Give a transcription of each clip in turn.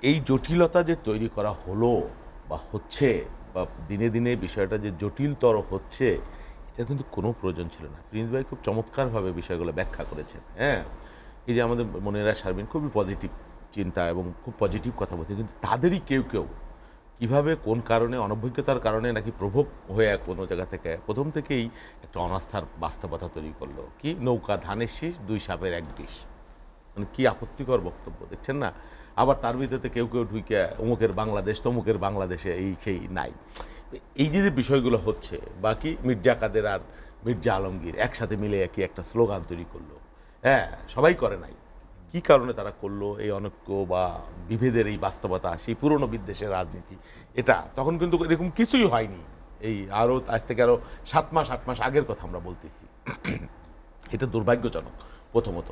এই জটিলতা যে তৈরি করা হলো বা হচ্ছে বা দিনে দিনে বিষয়টা যে জটিলতর হচ্ছে, এটা কিন্তু কোনো প্রয়োজন ছিল না। প্রিন্স ভাই খুব চমৎকারভাবে বিষয়গুলো ব্যাখ্যা করেছেন। হ্যাঁ, এই যে আমাদের মনেরা শারমিন খুবই পজিটিভ চিন্তা এবং খুব পজিটিভ কথা বলছে, কিন্তু তাদেরই কেউ কেউ কীভাবে কোন কারণে অনভিজ্ঞতার কারণে নাকি প্রভোগ হয়ে কোনো জায়গা থেকে প্রথম থেকেই একটা অনাস্থার বাস্তবতা তৈরি করলো। কি নৌকা ধানের শীষ, দুই সাপের এক বিষ, মানে কি আপত্তিকর বক্তব্য দেখছেন না? আবার তার ভিতরে কেউ কেউ ঢুকে অমুকের বাংলাদেশ তমুকের বাংলাদেশে এই সেই নাই। এই যে বিষয়গুলো হচ্ছে, বাকি মির্জা কাদের আর মির্জা আলমগীর একসাথে মিলে একই একটা স্লোগান তৈরি করলো। হ্যাঁ, সবাই করে নাই, কি কারণে তারা করলো এই অনৈক্য বা বিভেদের এই বাস্তবতা, সেই পুরনো বিদ্বেষের রাজনীতি, এটা তখন কিন্তু এরকম কিছুই হয়নি। এই আরও আজ থেকে আরও 7 মাস আগের কথা আমরা বলতেছি। এটা দুর্ভাগ্যজনক প্রথমত।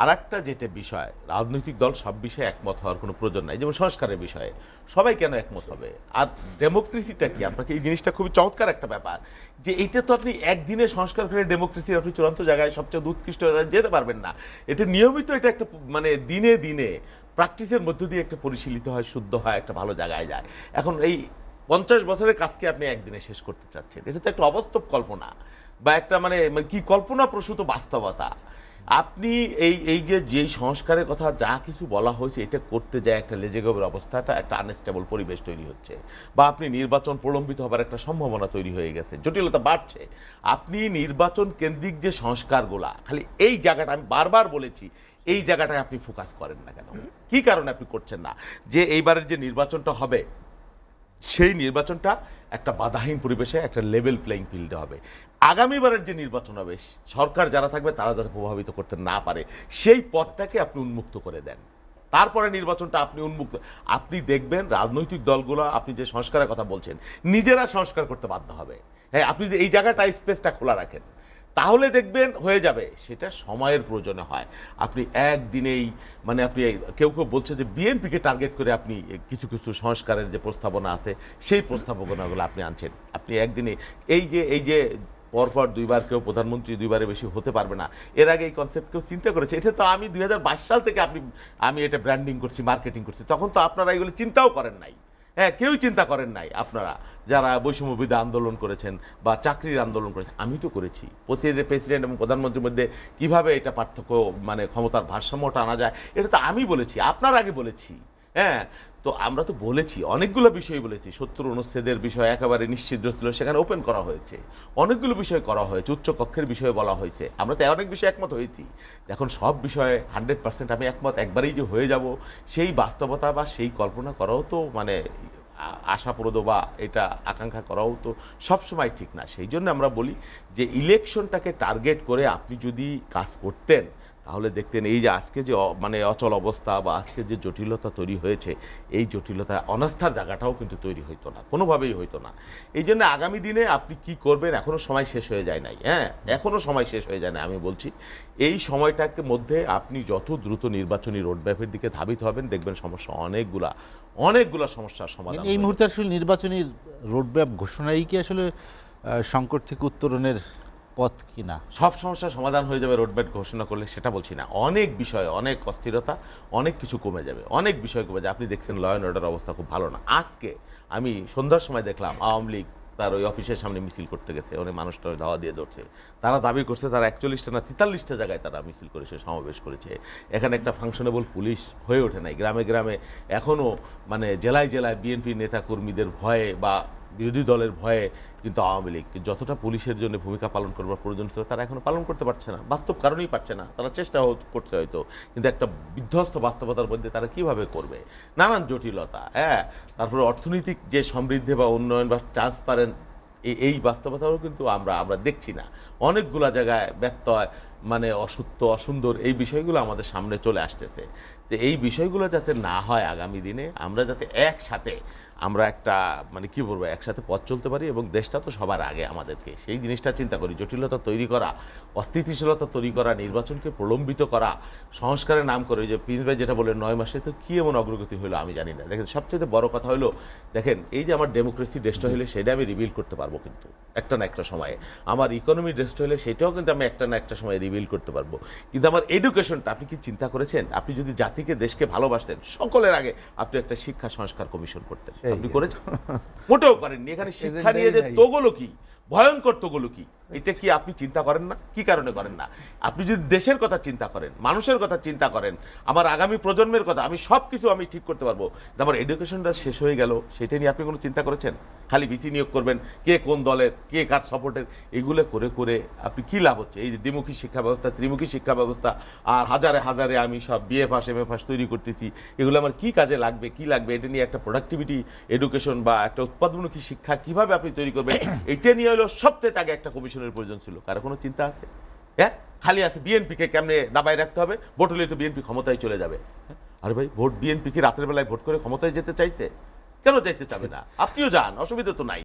আর একটা যেটা বিষয়, রাজনৈতিক দল সব বিষয়ে একমত হওয়ার কোনো প্রয়োজন নাই। যেমন সংস্কারের বিষয়ে সবাই কেন একমত হবে? আর ডেমোক্রেসিটা কি? আপনাকে এই জিনিসটা খুবই চমৎকার একটা ব্যাপার, যে এইটা তো আপনি একদিনে সংস্কার করে ডেমোক্রেসির আপনি চূড়ান্ত জায়গায় সবচেয়ে উৎকৃষ্ট যেতে পারবেন না। এটা নিয়মিত, এটা একটা মানে দিনে দিনে প্র্যাকটিসের মধ্য দিয়ে একটা পরিশীলিত হয়, শুদ্ধ হয়, একটা ভালো জায়গায় যায়। এখন এই 50 বছরের কাজকে আপনি একদিনে শেষ করতে চাচ্ছেন, এটা তো একটা অবাস্তব কল্পনা বা একটা মানে কি কল্পনা প্রসূত বাস্তবতা। আপনি এই যে যেই সংস্কারের কথা যা কিছু বলা হয়েছে, এটা করতে যায় একটা লেজেগোবের অবস্থাটা, একটা আনস্টেবল পরিবেশ তৈরি হচ্ছে, বা আপনি নির্বাচন প্রলম্বিত হবার একটা সম্ভাবনা তৈরি হয়ে গেছে, জটিলতা বাড়ছে। আপনি নির্বাচন কেন্দ্রিক যে সংস্কারগুলা, খালি এই জায়গাটা আমি বারবার বলেছি, এই জায়গাটায় আপনি ফোকাস করেন না কেন? কি কারণে আপনি করছেন না যে এইবারের যে নির্বাচনটা হবে, সেই নির্বাচনটা একটা বাধাহীন পরিবেশে একটা লেভেল প্লেইং ফিল্ডে হবে? আগামীবারের যে নির্বাচন হবে, সরকার যারা থাকবে তারা যাতে প্রভাবিত করতে না পারে, সেই পথটাকে আপনি উন্মুক্ত করে দেন। তারপরে নির্বাচনটা আপনি উন্মুক্ত, আপনি দেখবেন রাজনৈতিক দলগুলো আপনি যে সংস্কারের কথা বলছেন, নিজেরা সংস্কার করতে বাধ্য হবে। হ্যাঁ, আপনি যে এই জায়গাটা স্পেসটা খোলা রাখেন, তাহলে দেখবেন হয়ে যাবে। সেটা সময়ের প্রয়োজনে হয়। আপনি একদিনেই মানে আপনি কেউ কেউ বলছে যে বিএনপিকে টার্গেট করে আপনি কিছু কিছু সংস্কারের যে প্রস্তাবনা আছে, সেই প্রস্তাবনাগুলো আপনি আনছেন। আপনি একদিনে এই যে পরপর দুইবার কেউ প্রধানমন্ত্রী দুইবারের বেশি হতে পারবে না, এর আগে এই কনসেপ্ট কেউ চিন্তা করেছে? এটা তো আমি 2022 সাল থেকে আমি এটা ব্র্যান্ডিং করছি, মার্কেটিং করছি, তখন তো আপনারা এগুলো চিন্তাও করেন নাই। হ্যাঁ, কেউই চিন্তা করেন নাই। আপনারা যারা বৈষম্যবিরোধী আন্দোলন করেছেন বা চাকরির আন্দোলন করেছেন, আমি তো করেছি। প্রেসিডেন্ট এবং প্রধানমন্ত্রীর মধ্যে কিভাবে এটা পার্থক্য, মানে ক্ষমতার ভারসাম্যটা আনা যায়, এটা তো আমি বলেছি, আপনার আগে বলেছি। হ্যাঁ, তো আমরা তো বলেছি, অনেকগুলো বিষয় বলেছি। 70 অনুচ্ছেদের বিষয় একেবারে নিশ্চিদ্র ছিল, সেখানে ওপেন করা হয়েছে। অনেকগুলো বিষয় করা হয়েছে, উচ্চ কক্ষের বিষয়ে বলা হয়েছে। আমরা তো অনেক বিষয়ে একমত হয়েছি। এখন সব বিষয়ে 100% আমি একমত একবারেই যে হয়ে যাব, সেই বাস্তবতা বা সেই কল্পনা করাও তো মানে আশাপ্রদ বা এটা আকাঙ্ক্ষা করাও তো সবসময় ঠিক না। সেই জন্য আমরা বলি যে ইলেকশনটাকে টার্গেট করে আপনি যদি কাজ করতেন, তাহলে দেখতেন এই যে আজকে যে মানে অচল অবস্থা বা আজকে যে জটিলতা তৈরি হয়েছে, এই জটিলতা অনাস্থার জায়গাটাও কিন্তু তৈরি হইতো না, কোনোভাবেই হইতো না। এই জন্য আগামী দিনে আপনি কি করবেন, এখনও সময় শেষ হয়ে যায় নাই। হ্যাঁ, এখনও সময় শেষ হয়ে যায় না। আমি বলছি এই সময়টাকে মধ্যে আপনি যত দ্রুত নির্বাচনী রোডম্যাপের দিকে ধাবিত হবেন, দেখবেন সমস্যা অনেকগুলা সমস্যার সমাধান। এই মুহূর্তে আসলে নির্বাচনী রোডম্যাপ ঘোষণাই কি আসলে সংকট থেকে উত্তরণের পথ কিনা? সব সমস্যার সমাধান হয়ে যাবে রোডম্যাপ ঘোষণা করলে, সেটা বলছি না। অনেক বিষয়, অনেক অস্থিরতা, অনেক কিছু কমে যাবে, অনেক বিষয় কমে যাবে। আপনি দেখছেন ল অ্যান্ড অর্ডার অবস্থা খুব ভালো না। আজকে আমি সন্ধ্যার সময় দেখলাম আওয়ামী লীগ তার ওই অফিসের সামনে মিছিল করতে গেছে, অনেক মানুষটা ধাওয়া দিয়ে ধরছে। তারা দাবি করছে তারা 41টা না 43টা জায়গায় তারা মিছিল করেছে, সমাবেশ করেছে। এখানে একটা ফাংশনেবল পুলিশ হয়ে ওঠে নাই। গ্রামে গ্রামে এখনও মানে জেলায় জেলায় বিএনপি নেতাকর্মীদের ভয়ে বা বিরোধী দলের ভয়ে কিন্তু আওয়ামী লীগ যতটা পুলিশের জন্য ভূমিকা পালন করবার প্রয়োজন ছিল, তারা এখনো পালন করতে পারছে না। বাস্তব কারণেই পারছে না। তারা চেষ্টা করছে হয়তো, কিন্তু একটা বিধ্বস্ত বাস্তবতার মধ্যে তারা কিভাবে করবে? নানান জটিলতা। হ্যাঁ, তারপরে অর্থনৈতিক যে সমৃদ্ধি বা উন্নয়ন বা ট্রান্সপারেন্ট, এই বাস্তবতাও কিন্তু আমরা দেখছি না। অনেকগুলা জায়গায় ব্যত্যয়, মানে অসত্য অসুন্দর এই বিষয়গুলো আমাদের সামনে চলে আসতেছে। তো এই বিষয়গুলো যাতে না হয় আগামী দিনে, আমরা যাতে একসাথে আমরা একটা মানে কি বলবো, একসাথে পথ চলতে পারি এবং দেশটা তো সবার আগে আমাদেরকে, সেই জিনিসটা চিন্তা করি। জটিলতা তৈরি করা, অস্থিতিশীলতা তৈরি করা, নির্বাচনকে প্রলম্বিত করা, সংস্কারের নাম করে, যে প্রিন্স ভাই যেটা বললেন 9 মাসে তো কী এমন অগ্রগতি হলো আমি জানি না। দেখেন, সবচেয়ে বড় কথা হলো, দেখেন এই যে আমার ডেমোক্রেসি ডেস্ট্রয় হলে সেটা আমি রিভিল করতে পারবো, কিন্তু একটা না একটা সময়ে আমার ইকোনমি ডেস্ট্রয় হলে সেটাও কিন্তু আমি একটা না একটা সময় রিভিল করতে পারবো। কিন্তু আমার এডুকেশনটা, আপনি কি চিন্তা করেছেন? আপনি যদি জাতীয় জাতিকে দেশকে ভালোবাসতেন সকলের আগে আপনি একটা শিক্ষা সংস্কার কমিশন করতেন, আপনি করেছেন? মোটেও করেননি। এখানে শিক্ষা নিয়ে যে তোগুলো কি ভয়ঙ্কর তোগুলো কি, এটা কি আপনি চিন্তা করেন না? কি কারণে করেন না? আপনি যদি দেশের কথা চিন্তা করেন, মানুষের কথা চিন্তা করেন, আমার আগামী প্রজন্মের কথা, আমি সব কিছু আমি ঠিক করতে পারবো। আমার এডুকেশনটা শেষ হয়ে গেল, সেটা নিয়ে আপনি কোনো চিন্তা করেছেন? খালি ভিসি নিয়োগ করবেন, কে কোন দলের, কে কার সাপোর্টের, এগুলো করে করে আপনি কি লাভ হচ্ছে? এই যে দ্বিমুখী শিক্ষা ব্যবস্থা, ত্রিমুখী শিক্ষা ব্যবস্থা, আর হাজারে হাজারে আমি সব BA pass M A pass তৈরি করতেছি, এগুলো আমার কি কাজে লাগবে, কি লাগবে? এটা নিয়ে একটা প্রোডাক্টিভিটি এডুকেশন বা একটা উৎপাদনমুখী শিক্ষা কিভাবে আপনি তৈরি করবেন, এটা নিয়ে হলো সবচেয়ে আগে একটা কমিশনের প্রয়োজন ছিল। কারো কোনো চিন্তা আছে? হ্যাঁ, খালি আছে বিএনপিকে কেমনে দাবায় রাখতে হবে, ভোট হলে তো বিএনপি ক্ষমতায় চলে যাবে। হ্যাঁ? আরে ভাই, ভোট বিএনপি কি রাতের বেলায় ভোট করে ক্ষমতায় যেতে চাইছে? কেন যাইতে চাবে না? আপনিও যান, অসুবিধা তো নাই।